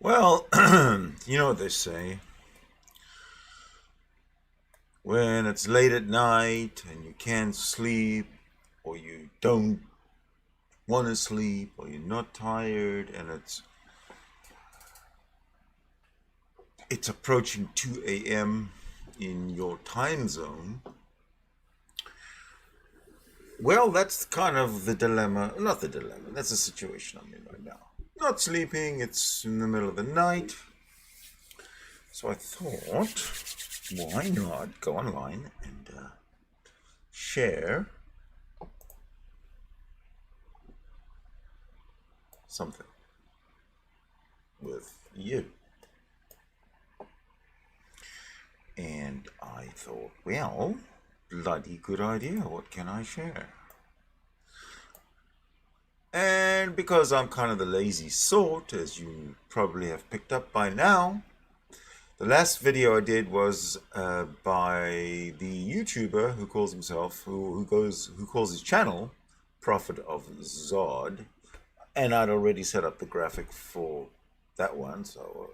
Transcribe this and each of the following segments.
Well, you know what they say. When it's late at night and you can't sleep, or you don't want to sleep, or you're not tired, and it's approaching 2 a.m. in your time zone. Well, that's kind of the dilemma. Not the dilemma. That's the situation I'm in right now. Not sleeping. It's in the middle of the night. So I thought, why not go online and share something with you. And I thought, well, bloody good idea. What can I share? And because I'm kind of the lazy sort, as you probably have picked up by now, the last video I did was by the YouTuber who calls himself, who calls his channel Prophet of Zod, and I'd already set up the graphic for that one, so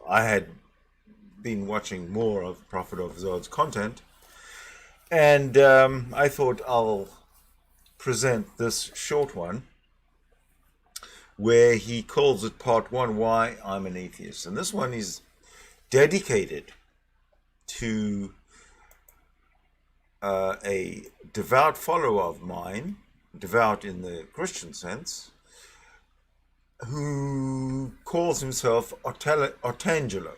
I had been watching more of Prophet of Zod's content, and I thought I'll present this short one where he calls it part one, Why I'm an Atheist. And this one is dedicated to a devout follower of mine, devout in the Christian sense, who calls himself Artangelo.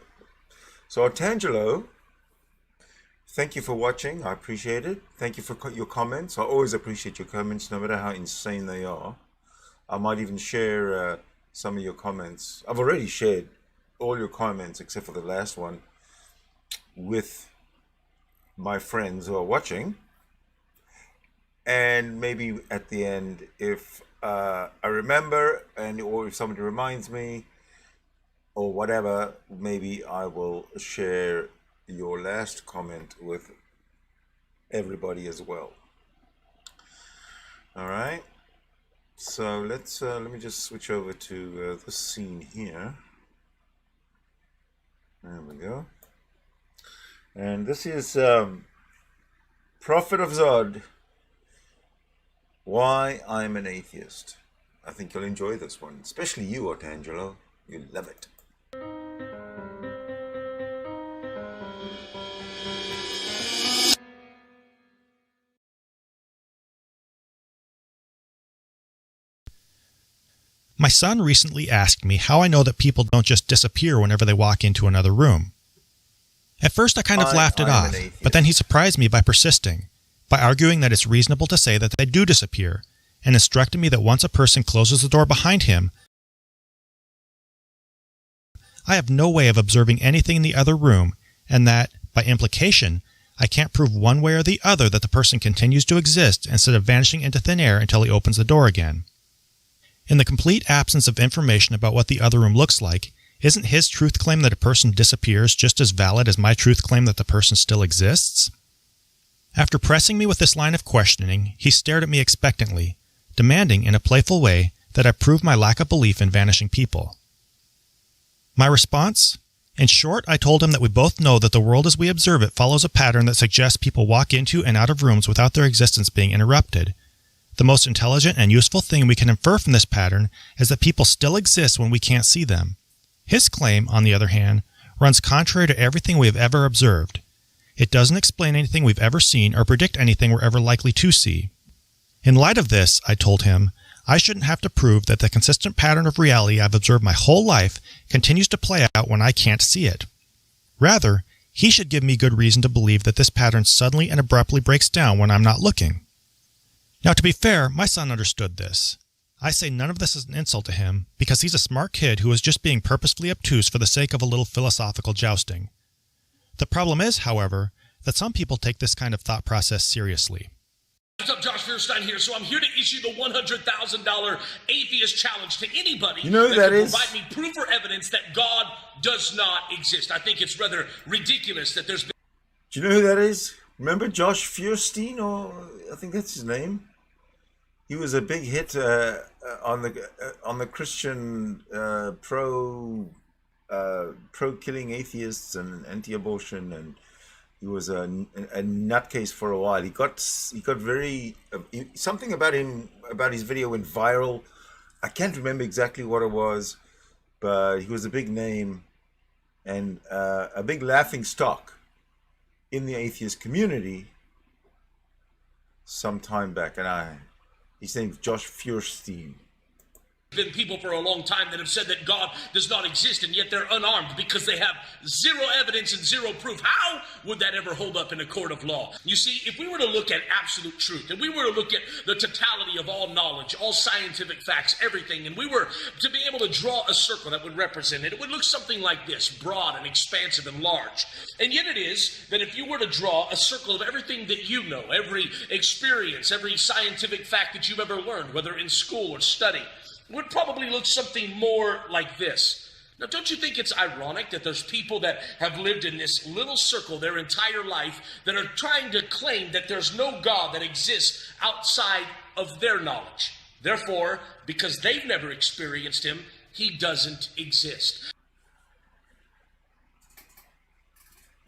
So Artangelo, thank you for watching. I appreciate it. Thank you for your comments. I always appreciate your comments, no matter how insane they are. I might even share some of your comments. I've already shared all your comments except for the last one with my friends who are watching. And maybe at the end, if I remember, or if somebody reminds me or whatever, maybe I will share your last comment with everybody as well. All right. So let me just switch over to this scene here. There we go. And this is Prophet of Zod, Why I'm an Atheist. I think you'll enjoy this one, especially you, Artangelo. You'll love it. My son recently asked me how I know that people don't just disappear whenever they walk into another room. At first I kind of laughed it off, but then he surprised me by persisting, by arguing that it's reasonable to say that they do disappear, and instructed me that once a person closes the door behind him, I have no way of observing anything in the other room, and that, by implication, I can't prove one way or the other that the person continues to exist instead of vanishing into thin air until he opens the door again. In the complete absence of information about what the other room looks like, isn't his truth claim that a person disappears just as valid as my truth claim that the person still exists? After pressing me with this line of questioning, he stared at me expectantly, demanding in a playful way that I prove my lack of belief in vanishing people. My response? In short, I told him that we both know that the world as we observe it follows a pattern that suggests people walk into and out of rooms without their existence being interrupted. The most intelligent and useful thing we can infer from this pattern is that people still exist when we can't see them. His claim, on the other hand, runs contrary to everything we have ever observed. It doesn't explain anything we've ever seen or predict anything we're ever likely to see. In light of this, I told him, I shouldn't have to prove that the consistent pattern of reality I've observed my whole life continues to play out when I can't see it. Rather, he should give me good reason to believe that this pattern suddenly and abruptly breaks down when I'm not looking. Now, to be fair, my son understood this. I say none of this is an insult to him, because he's a smart kid who is just being purposefully obtuse for the sake of a little philosophical jousting. The problem is, however, that some people take this kind of thought process seriously. What's up, Josh Fierstein here. So I'm here to issue the $100,000 atheist challenge to anybody You know who that is? provide me proof or evidence that God does not exist. I think it's rather ridiculous that there's been... Do you know who that is? Remember Josh Fierstein, or I think that's his name? He was a big hit on the Christian pro pro-killing atheists and anti-abortion, and he was a nutcase for a while. He got very something about his video went viral. I can't remember exactly what it was, but he was a big name and a big laughing stock in the atheist community some time back. And his name's Josh Feuerstein. Been people for a long time that have said that God does not exist, and yet they're unarmed because they have zero evidence and zero proof. How would that ever hold up in a court of law? You see, if we were to look at absolute truth, and we were to look at the totality of all knowledge, all scientific facts, everything, and we were to be able to draw a circle that would represent it, it would look something like this, broad and expansive and large. And yet it is that if you were to draw a circle of everything that you know, every experience, every scientific fact that you've ever learned, whether in school or study, would probably look something more like this. Now, don't you think it's ironic that there's people that have lived in this little circle their entire life that are trying to claim that there's no God that exists outside of their knowledge? Therefore, because they've never experienced him, he doesn't exist.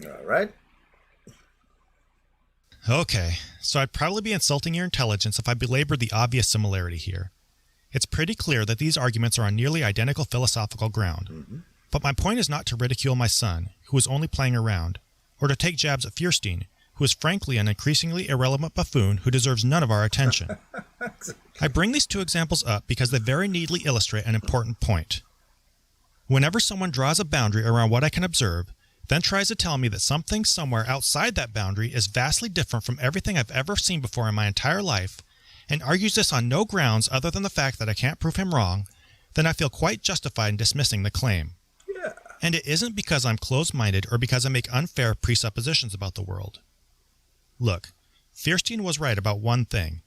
All right. Okay, so I'd probably be insulting your intelligence if I belabored the obvious similarity here. It's pretty clear that these arguments are on nearly identical philosophical ground. Mm-hmm. But my point is not to ridicule my son, who is only playing around, or to take jabs at Feuerstein, who is frankly an increasingly irrelevant buffoon who deserves none of our attention. I bring these two examples up because they very neatly illustrate an important point. Whenever someone draws a boundary around what I can observe, then tries to tell me that something somewhere outside that boundary is vastly different from everything I've ever seen before in my entire life, and argues this on no grounds other than the fact that I can't prove him wrong, then I feel quite justified in dismissing the claim. Yeah. And it isn't because I'm closed-minded or because I make unfair presuppositions about the world. Look, Feuerstein was right about one thing.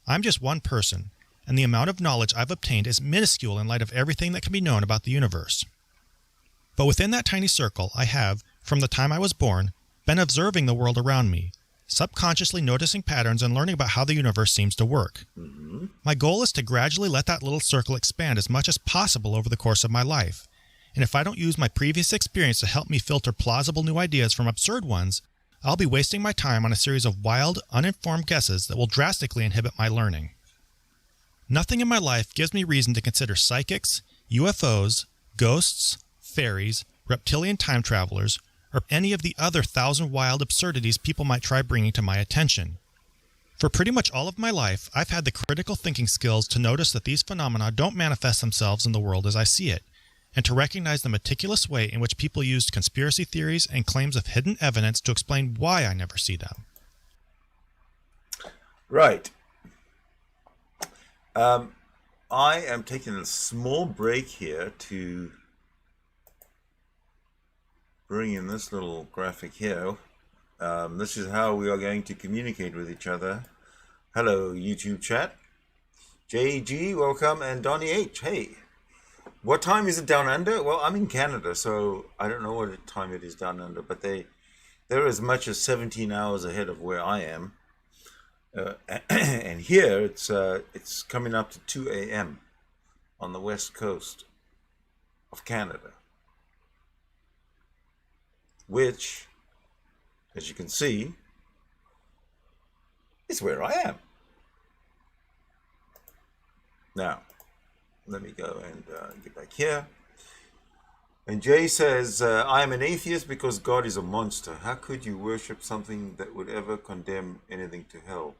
I'm just one person, and the amount of knowledge I've obtained is minuscule in light of everything that can be known about the universe. But within that tiny circle, I have, from the time I was born, been observing the world around me, subconsciously noticing patterns and learning about how the universe seems to work. Mm-hmm. My goal is to gradually let that little circle expand as much as possible over the course of my life. And if I don't use my previous experience to help me filter plausible new ideas from absurd ones, I'll be wasting my time on a series of wild, uninformed guesses that will drastically inhibit my learning. Nothing in my life gives me reason to consider psychics, UFOs, ghosts, fairies, reptilian time travelers, or any of the other 1,000 wild absurdities people might try bringing to my attention. For pretty much all of my life, I've had the critical thinking skills to notice that these phenomena don't manifest themselves in the world as I see it, and to recognize the meticulous way in which people used conspiracy theories and claims of hidden evidence to explain why I never see them. Right. I am taking a small break here to bring in this little graphic here. This is how we are going to communicate with each other. Hello, YouTube chat. JG, welcome, and Donnie H, hey. What time is it down under? Well, I'm in Canada, so I don't know what time it is down under, but they're as much as 17 hours ahead of where I am. And here it's coming up to 2 a.m. on the west coast of Canada, which, as you can see, is where I am. Now, let me go and get back here. And Jay says, I am an atheist because God is a monster. How could you worship something that would ever condemn anything to hell?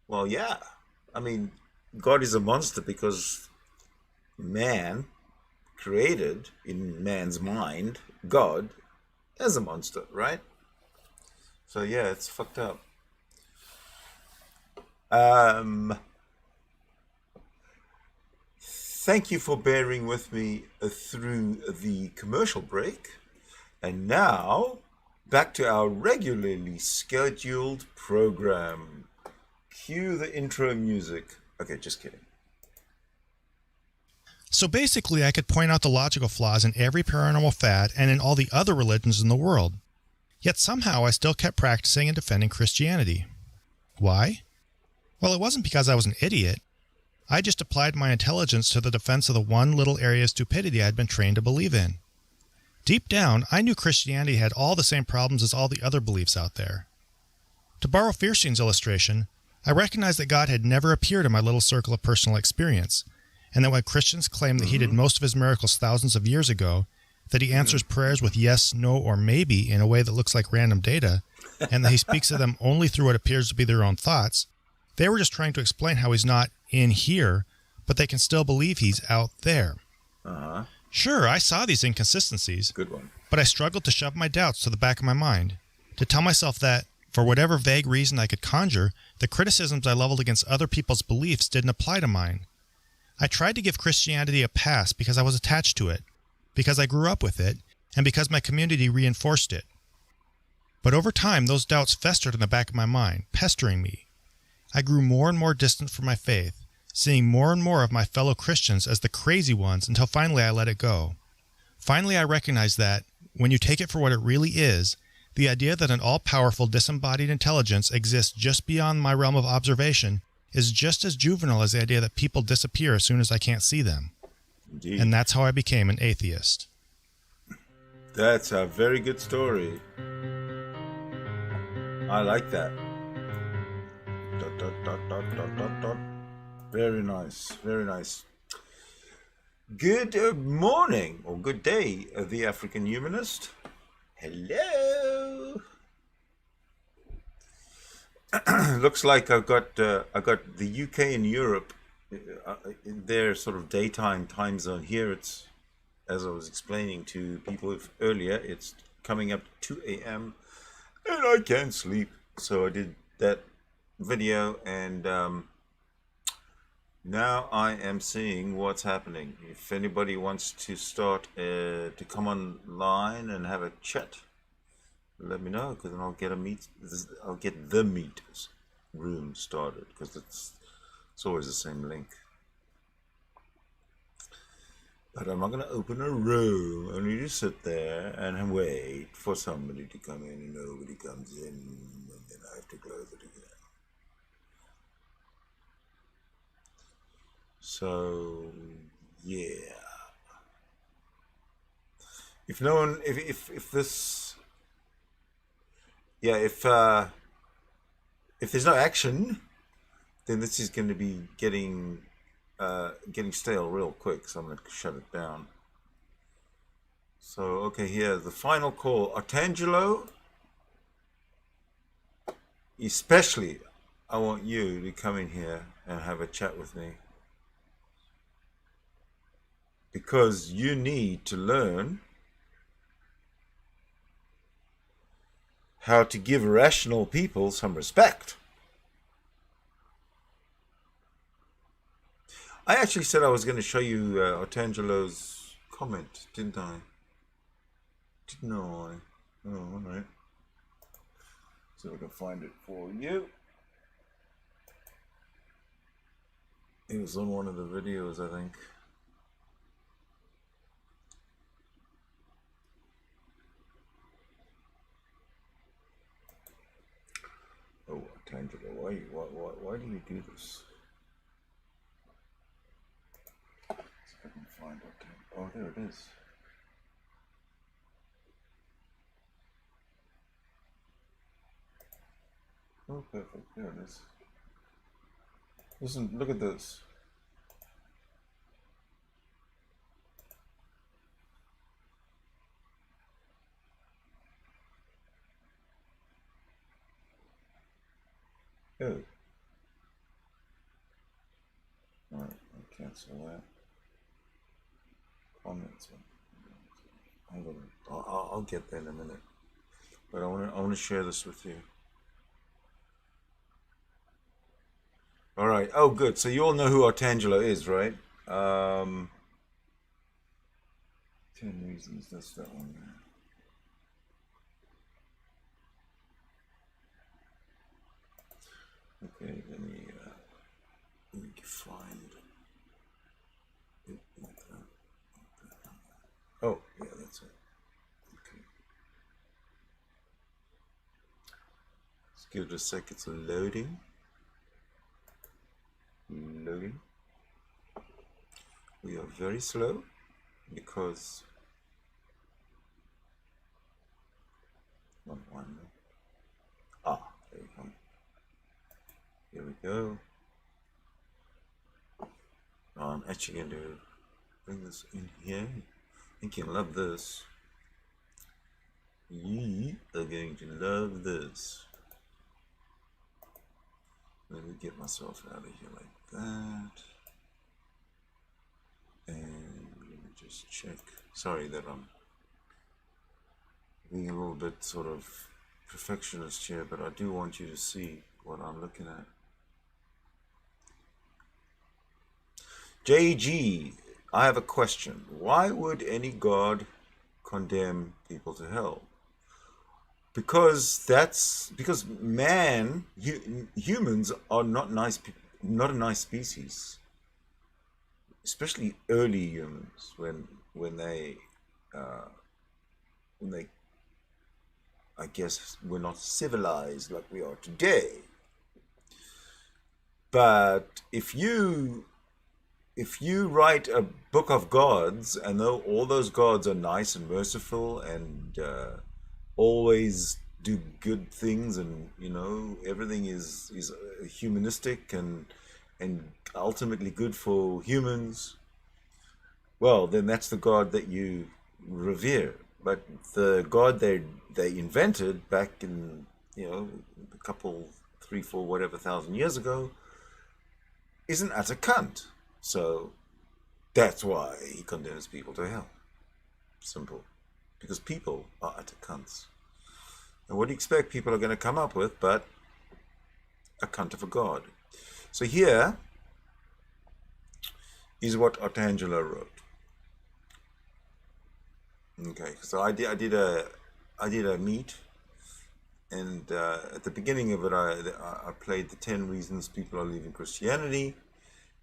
Well, yeah. I mean, God is a monster because man created, in man's mind, God as a monster, right? So yeah, it's fucked up. Thank you for bearing with me through the commercial break. And now, back to our regularly scheduled program. Cue the intro music. Okay, just kidding. So basically, I could point out the logical flaws in every paranormal fad and in all the other religions in the world. Yet somehow I still kept practicing and defending Christianity. Why? Well, it wasn't because I was an idiot. I just applied my intelligence to the defense of the one little area of stupidity I had been trained to believe in. Deep down, I knew Christianity had all the same problems as all the other beliefs out there. To borrow Fierstein's illustration, I recognized that God had never appeared in my little circle of personal experience, and that when Christians claim that he did most of his miracles thousands of years ago, that he answers prayers with yes, no, or maybe in a way that looks like random data, and that he speaks to them only through what appears to be their own thoughts, they were just trying to explain how he's not in here, but they can still believe he's out there. Uh-huh. Sure, I saw these inconsistencies, Good one. but I struggled to shove my doubts to the back of my mind, to tell myself that, for whatever vague reason I could conjure, the criticisms I leveled against other people's beliefs didn't apply to mine. I tried to give Christianity a pass because I was attached to it, because I grew up with it, and because my community reinforced it. But over time, those doubts festered in the back of my mind, pestering me. I grew more and more distant from my faith, seeing more and more of my fellow Christians as the crazy ones until finally I let it go. Finally, I recognized that, when you take it for what it really is, the idea that an all-powerful disembodied intelligence exists just beyond my realm of observation is just as juvenile as the idea that people disappear as soon as I can't see them. Indeed. And that's how I became an atheist. That's a very good story. I like that. Dot, dot, dot, dot, dot, dot, dot. Very nice, very nice. Good morning, or good day, the African Humanist. Hello. Looks like I got the UK and Europe in their sort of daytime time zone. Here it's, as I was explaining to people earlier, it's coming up 2 a.m. and I can't sleep. So I did that video, and now I am seeing what's happening. If anybody wants to start to come online and have a chat, let me know, because then I'll get the meet room started, because it's always the same link. But I'm not going to open a room. I need to sit there and wait for somebody to come in, and nobody comes in, and then I have to close it again. So, yeah. If no one, if this, yeah, if there's no action, then this is going to be getting stale real quick. So I'm going to shut it down. So, okay, here, the final call. Artangelo, especially, I want you to come in here and have a chat with me. Because you need to learn how to give rational people some respect. I actually said I was going to show you Artangelo's comment, didn't I? Didn't I? Oh, all right. So I can find it for you. It was on one of the videos, I think. Oh, Artangelo, why do you do this? See if I can find it. Oh, there it is. Oh, perfect. There it is. Listen, look at this. Oh. Alright, I'll cancel that. Comments. I'll get there in a minute. But I want to share this with you. All right. Oh, good. So you all know who Artangelo is, right? 10 reasons. That's that one there. Okay, let me find it. Oh, yeah, that's it. Okay. Let's give it a sec. It's loading. Loading. We are very slow because go. I'm actually going to bring this in here. I think you'll love this. You are going to love this. Let me get myself out of here like that. And let me just check. Sorry that I'm being a little bit sort of perfectionist here, but I do want you to see what I'm looking at. JG, I have a question. Why would any God condemn people to hell? Because humans are not nice people, not a nice species, especially early humans when they I guess were not civilized like we are today. But if you write a book of gods, and though all those gods are nice and merciful and always do good things, and everything is humanistic and ultimately good for humans, well, then that's the God that you revere. But the God they invented back in a couple 3, 4, whatever thousand years ago is an utter cunt. So that's why he condemns people to hell. Simple. Because people are utter cunts. And what do you expect people are going to come up with but a cunt of a God? So here is what Artangelo wrote. Okay, so I did a meet, and at the beginning of it, I played the 10 reasons people are leaving Christianity,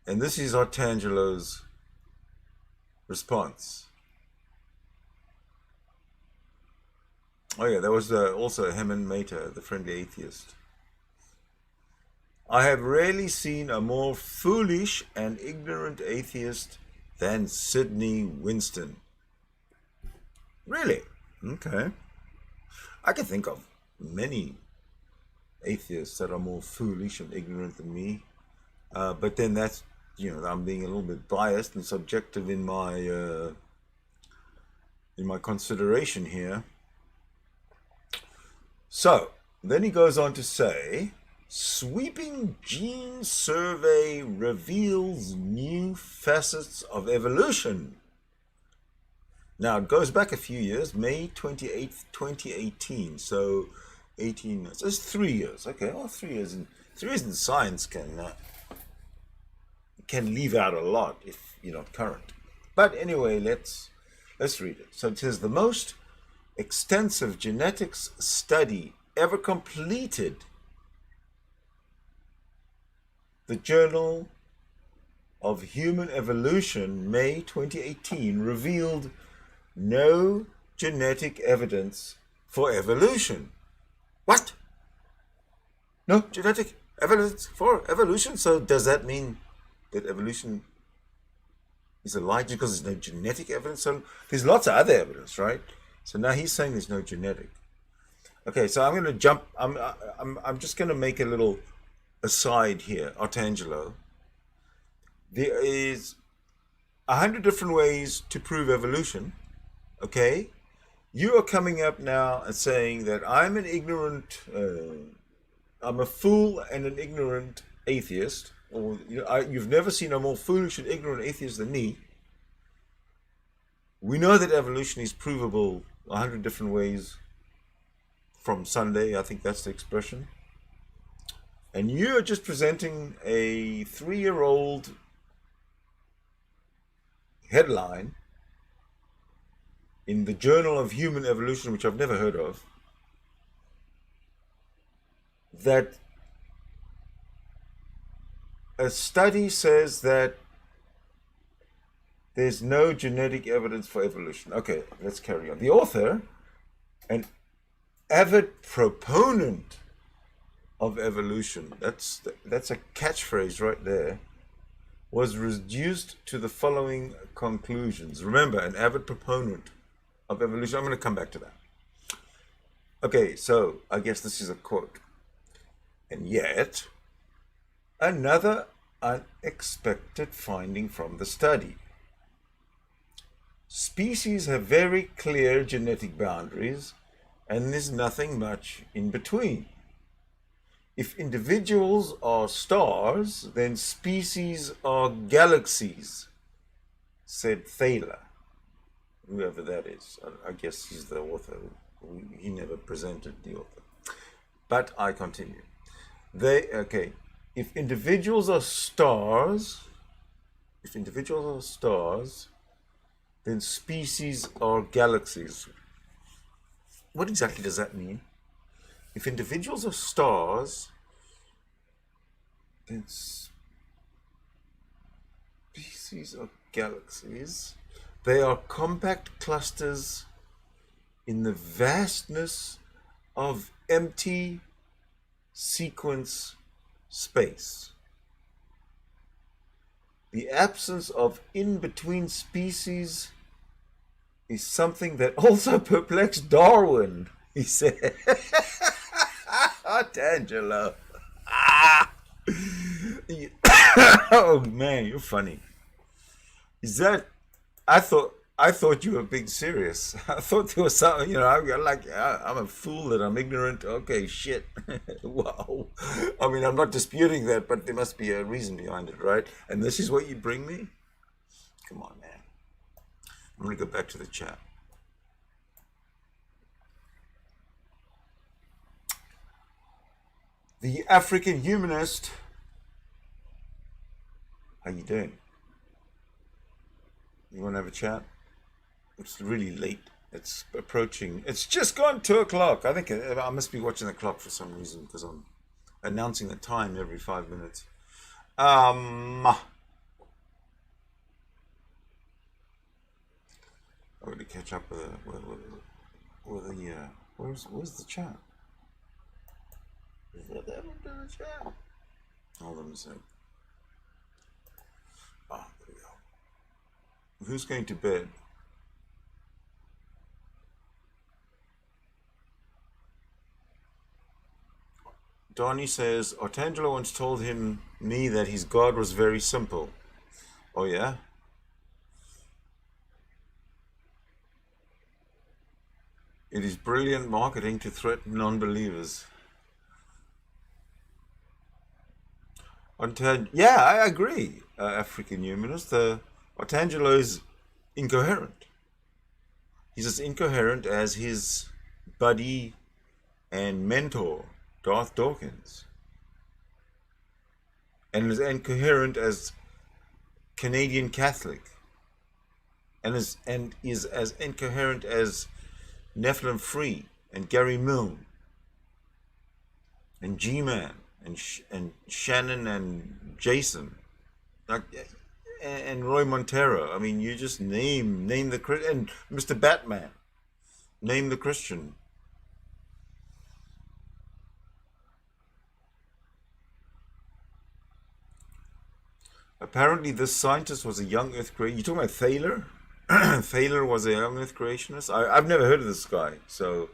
and this is Artangelo's response. Oh yeah, there was also Heman Mehta, the friendly atheist. I have rarely seen a more foolish and ignorant atheist than Sidney Winston. Really? Okay. I can think of many atheists that are more foolish and ignorant than me. But then that's, I'm being a little bit biased and subjective in my consideration here. So, then he goes on to say, sweeping gene survey reveals new facets of evolution. Now, it goes back a few years, May 28th, 2018. So, 18, it's 3 years. Okay, well, 3 years. 3 years in science can leave out a lot if you're not current. But anyway, let's read it. So it says, the most extensive genetics study ever completed, the Journal of Human Evolution, May 2018, revealed no genetic evidence for evolution. What? No genetic evidence for evolution? So does that mean that evolution is a lie just because there's no genetic evidence? So there's lots of other evidence, right? So now he's saying there's no genetic. Okay, so I'm going to jump. I'm just going to make a little aside here, Artangelo. There is 100 different ways to prove evolution. Okay, you are coming up now and saying that I'm an ignorant, I'm a fool and an ignorant atheist, or you've never seen a more foolish and ignorant atheist than me. We know that evolution is provable 100 different ways from Sunday. I think that's the expression. And you are just presenting a 3-year-old headline in the Journal of Human Evolution, which I've never heard of, that a study says that there's no genetic evidence for evolution. Okay, let's carry on. The author, an avid proponent of evolution, that's a catchphrase right there, was reduced to the following conclusions. Remember, an avid proponent of evolution. I'm going to come back to that. Okay, so I guess this is a quote. And yet, Another unexpected finding from the study. Species have very clear genetic boundaries, and there's nothing much in between. If individuals are stars, then species are galaxies, said Thaler, whoever that is. I guess he's the author. He never presented the author. But I continue. If individuals are stars, then species are galaxies. What exactly does that mean? If individuals are stars, then species are galaxies. They are compact clusters in the vastness of empty sequence space. The absence of in-between species is something that also perplexed Darwin, he said. Tangelo. Oh man, you're funny. Is that? I thought you were being serious. I thought there was something, I'm a fool that I'm ignorant. Okay, shit. Wow. I mean, I'm not disputing that, but there must be a reason behind it, right? And this is what you bring me? Come on, man. I'm going to go back to the chat. The African humanist. How you doing? You want to have a chat? It's really late. It's approaching. It's just gone 2 o'clock. I think I must be watching the clock for some reason because I'm announcing the time every 5 minutes. I'm going to catch up with where's the chat? What happened to the chat? Hold on a sec. There we go. Who's going to bed? Donnie says, Artangelo once told me that his God was very simple. Oh yeah? It is brilliant marketing to threaten non-believers. Yeah, I agree, African humanist. Artangelo is incoherent. He's as incoherent as his buddy and mentor, Darth Dawkins. And as incoherent as Canadian Catholic. And is as incoherent as Nephilim Free and Gary Milne and G-Man and Shannon and Jason, and Roy Montero. I mean, you just name the Christian, and Mr. Batman, name the Christian. Apparently, this scientist was a young Earth creationist. You talking about Thaler? Thaler was a young Earth creationist. I've never heard of this guy, so.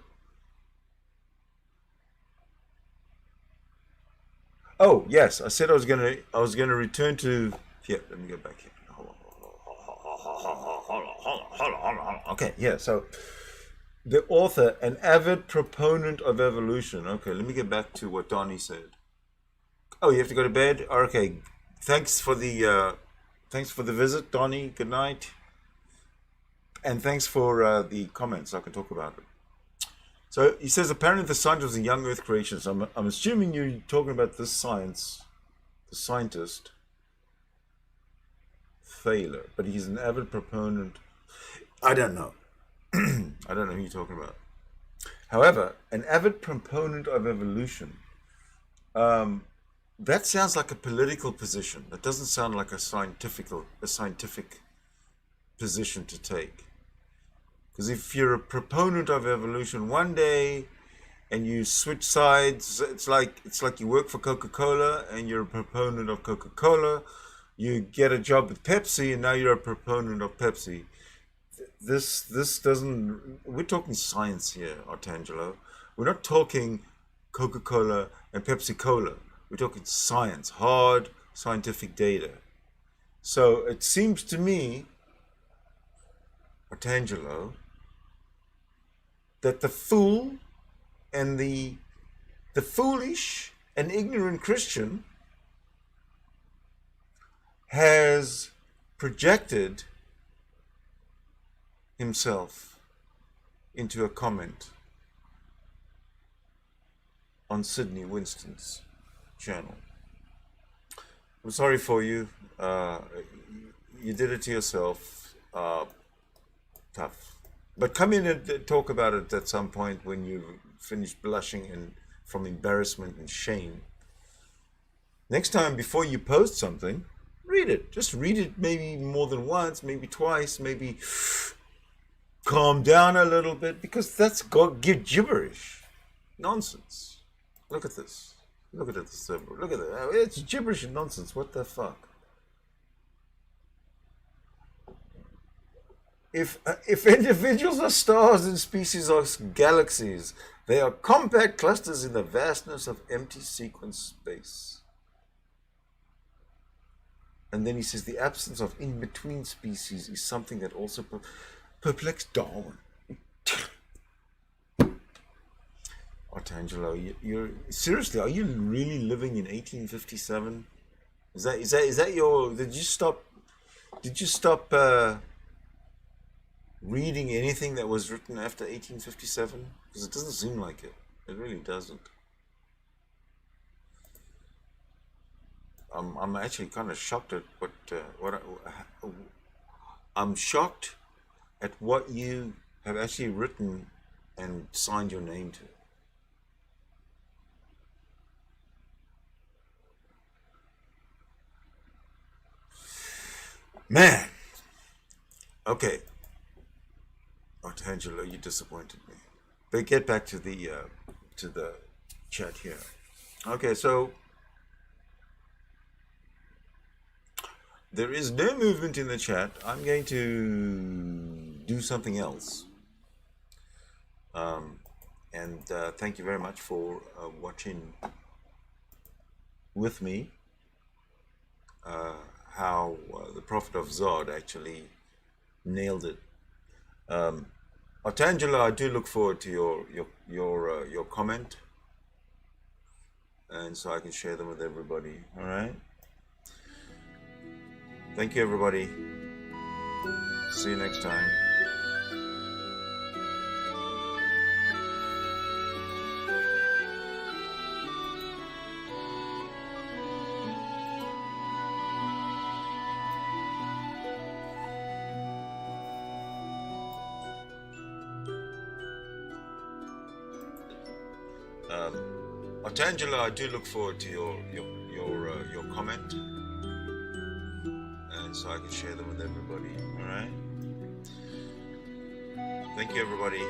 Oh yes, I said I was gonna return to. Yeah, let me go back here. Hold on. Okay, yeah. So the author, an avid proponent of evolution. Okay, let me get back to what Donnie said. Oh, you have to go to bed. Okay, thanks for the visit, Donnie. Good night, and thanks for the comments. I can talk about it. So he says, apparently the scientist was a young Earth creationist. I'm assuming you're talking about this the scientist, Thaler, but he's an avid proponent. I don't know. I don't know who you're talking about. However, an avid proponent of evolution, that sounds like a political position. That doesn't sound like a scientific position to take. Because if you're a proponent of evolution one day and you switch sides, it's like you work for Coca-Cola and you're a proponent of Coca-Cola. You get a job with Pepsi and now you're a proponent of Pepsi. This doesn't. We're talking science here, Artangelo. We're not talking Coca-Cola and Pepsi-Cola. We're talking science, hard scientific data. So it seems to me, Artangelo, that the fool and the foolish and ignorant Christian has projected himself into a comment on Sydney Winston's channel. I'm sorry for you. You did it to yourself. Tough. But come in and talk about it at some point when you've finished blushing and from embarrassment and shame. Next time, before you post something, read it. Just read it maybe more than once, maybe twice, maybe calm down a little bit, because that's gibberish. Nonsense. Look at this. Look at this. Look at that. It's gibberish and nonsense. What the fuck? If individuals are stars and species are galaxies, they are compact clusters in the vastness of empty sequence space. And then he says the absence of in-between species is something that also perplexed Darwin. Artangelo, you're seriously? Are you really living in 1857? Is that your? Did you stop reading anything that was written after 1857? Because it doesn't seem like it. It really doesn't. I'm actually kind of shocked at I'm shocked at what you have actually written and signed your name to. Man. Okay. Artangelo, you disappointed me. But get back to the chat here. Okay, so there is no movement in the chat. I'm going to do something else. And thank you very much for watching with me how the Prophet of Zod actually nailed it. Artangelo, I do look forward to your comment, and so I can share them with everybody. All right. Thank you, everybody. See you next time. Artangelo, I do look forward to your comment, and so I can share them with everybody. All right. Thank you, everybody.